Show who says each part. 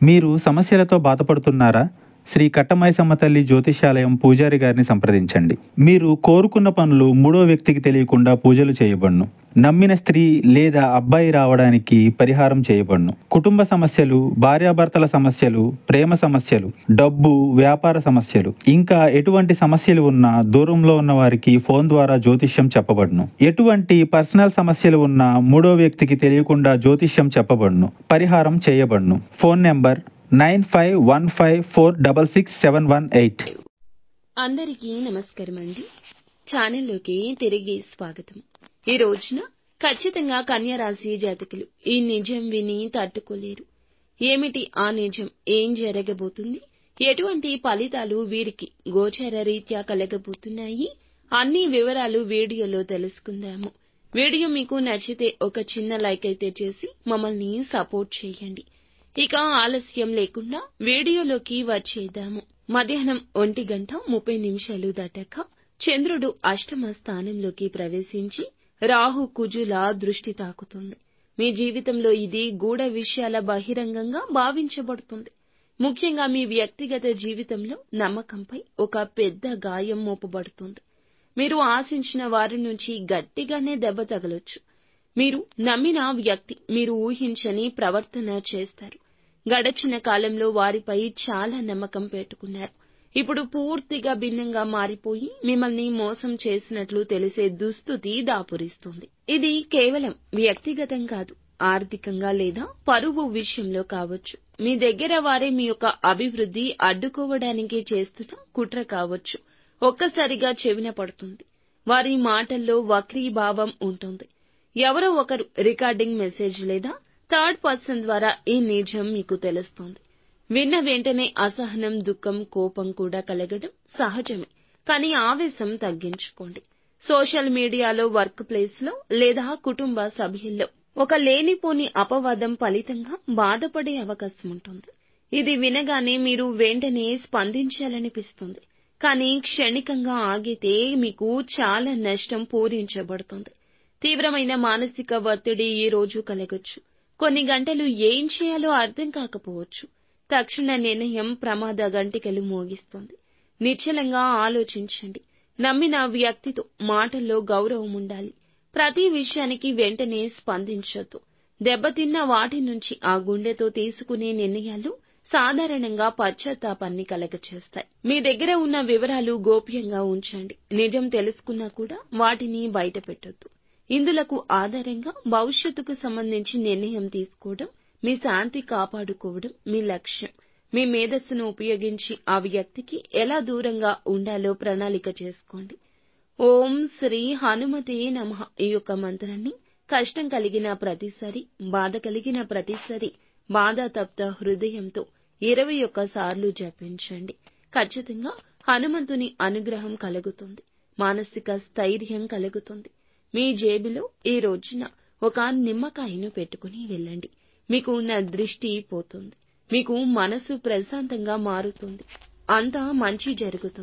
Speaker 1: మీరు సమస్యలతో బాధపడుతున్నారా? శ్రీ కట్టమైసమ్మ తల్లి జ్యోతిష్యాలయం పూజారి గారిని సంప్రదించండి. మీరు కోరుకున్న పనులు మూడో వ్యక్తికి తెలియకుండా పూజలు చేయబడును. నమ్మిన స్త్రీ లేదా అబ్బాయి రావడానికి పరిహారం చేయబడును. కుటుంబ సమస్యలు, భార్యాభర్తల సమస్యలు, ప్రేమ సమస్యలు, డబ్బు, వ్యాపార సమస్యలు, ఇంకా ఎటువంటి సమస్యలు ఉన్నా దూరంలో ఉన్న వారికి ఫోన్ ద్వారా జ్యోతిష్యం చెప్పబడును. ఎటువంటి పర్సనల్ సమస్యలు ఉన్నా మూడో వ్యక్తికి తెలియకుండా జ్యోతిష్యం చెప్పబడును, పరిహారం చేయబడును. Phone number 9515466718.
Speaker 2: అందరికీ నమస్కారం అండి. ఛానల్లోకి తిరిగి స్వాగతం. ఈ రోజున ఖచ్చితంగా కన్యా రాశి జాతకులు ఈ నిజం విని తట్టుకోలేరు. ఏమిటి ఆ నిజం? ఏం జరగబోతుంది? ఎటువంటి ఫలితాలు వీరికి గోచార రీత్యా కలగబోతున్నాయి? అన్ని వివరాలు వీడియోలో తెలుసుకుందాము. వీడియో మీకు నచ్చితే ఒక చిన్న లైక్ అయితే చేసి మమ్మల్ని సపోర్ట్ చేయండి. ఇక ఆలస్యం లేకుండా వీడియోలోకి వచ్చేద్దాము. మధ్యాహ్నం 1:30 దాటాక చంద్రుడు అష్టమ స్థానంలోకి ప్రవేశించి రాహు కుజుల దృష్టి తాకుతుంది. మీ జీవితంలో ఇది గూఢ విషయాల బహిరంగంగా భావించబడుతుంది. ముఖ్యంగా మీ వ్యక్తిగత జీవితంలో నమ్మకంపై ఒక పెద్ద గాయం మోపబడుతుంది. మీరు ఆశించిన వారి నుంచి గట్టిగానే దెబ్బ తగలొచ్చు. మీరు నమ్మిన వ్యక్తి మీరు ఊహించని ప్రవర్తన చేస్తారు. గడచిన కాలంలో వారిపై చాలా నమ్మకం పెట్టుకున్నారు. ఇప్పుడు పూర్తిగా భిన్నంగా మారిపోయి మిమ్మల్ని మోసం చేసినట్లు తెలిసే దుస్థితి దాపురిస్తుంది. ఇది కేవలం వ్యక్తిగతం కాదు, ఆర్థికంగా లేదా పరువు విషయంలో కావచ్చు. మీ దగ్గర వారే మీ యొక్క అభివృద్ధి అడ్డుకోవడానికి చేస్తున్న కుట్ర కావచ్చు. ఒక్కసారిగా చెవిన పడుతుంది. వారి మాటల్లో వక్రీభావం ఉంటుంది. ఎవరో ఒకరు రికార్డింగ్ మెసేజ్ లేదా థర్డ్ పర్సన్ ద్వారా ఈ నిజం మీకు తెలుస్తుంది. విన్న వెంటనే అసహనం, దుఃఖం, కోపం కూడా కలగడం సహజమే. కానీ ఆవేశం తగ్గించుకోండి. సోషల్ మీడియాలో, వర్క్ ప్లేస్ లో లేదా కుటుంబ సభ్యుల్లో ఒక లేనిపోని అపవాదం ఫలితంగా బాధపడే అవకాశం ఉంటుంది. ఇది వినగానే మీరు వెంటనే స్పందించాలనిపిస్తుంది. కానీ క్షణికంగా ఆగితే మీకు చాలా నష్టం పూరించబడుతుంది. తీవ్రమైన మానసిక ఒత్తిడి ఈ రోజు కలగొచ్చు. కొన్ని గంటలు ఏం చేయాలో అర్థం కాకపోవచ్చు. తక్షణ నిర్ణయం ప్రమాద గంటికలు మోగిస్తుంది. నిశ్చలంగా ఆలోచించండి. నమ్మిన వ్యక్తితో మాటల్లో గౌరవం ఉండాలి. ప్రతి విషయానికి వెంటనే స్పందించొద్దు. దెబ్బతిన్న వాటి నుంచి ఆ గుండెతో తీసుకునే నిర్ణయాలు సాధారణంగా పశ్చాత్తాపాన్ని కలగచేస్తాయి. మీ దగ్గర ఉన్న వివరాలు గోప్యంగా ఉంచండి. నిజం తెలుసుకున్నా కూడా వాటిని బయట పెట్టొద్దు. ఇందులకు ఆధారంగా భవిష్యత్తుకు సంబంధించి నిర్ణయం తీసుకోవడం, మీ శాంతి కాపాడుకోవడం మీ లక్ష్యం. మీ మేధస్సును ఉపయోగించి ఆ వ్యక్తికి ఎలా దూరంగా ఉండాలో ప్రణాళిక చేసుకోండి. ఓం శ్రీ హనుమతే నమః ఈ యొక్క మంత్రాన్ని కష్టం కలిగిన ప్రతిసారి, బాధ కలిగిన ప్రతిసారి బాధాతప్త హృదయంతో 21 సార్లు జపించండి. ఖచ్చితంగా హనుమంతుని అనుగ్రహం కలుగుతుంది. మానసిక స్థైర్యం కలుగుతుంది. మీ జేబులో ఈ రోజున ఒక నిమ్మకాయను పెట్టుకుని వెళ్ళండి. మీకు ఉన్న దృష్టి పోతుంది. మీకు మనసు ప్రశాంతంగా మారుతుంది. అంతా మంచి జరుగుతుంది.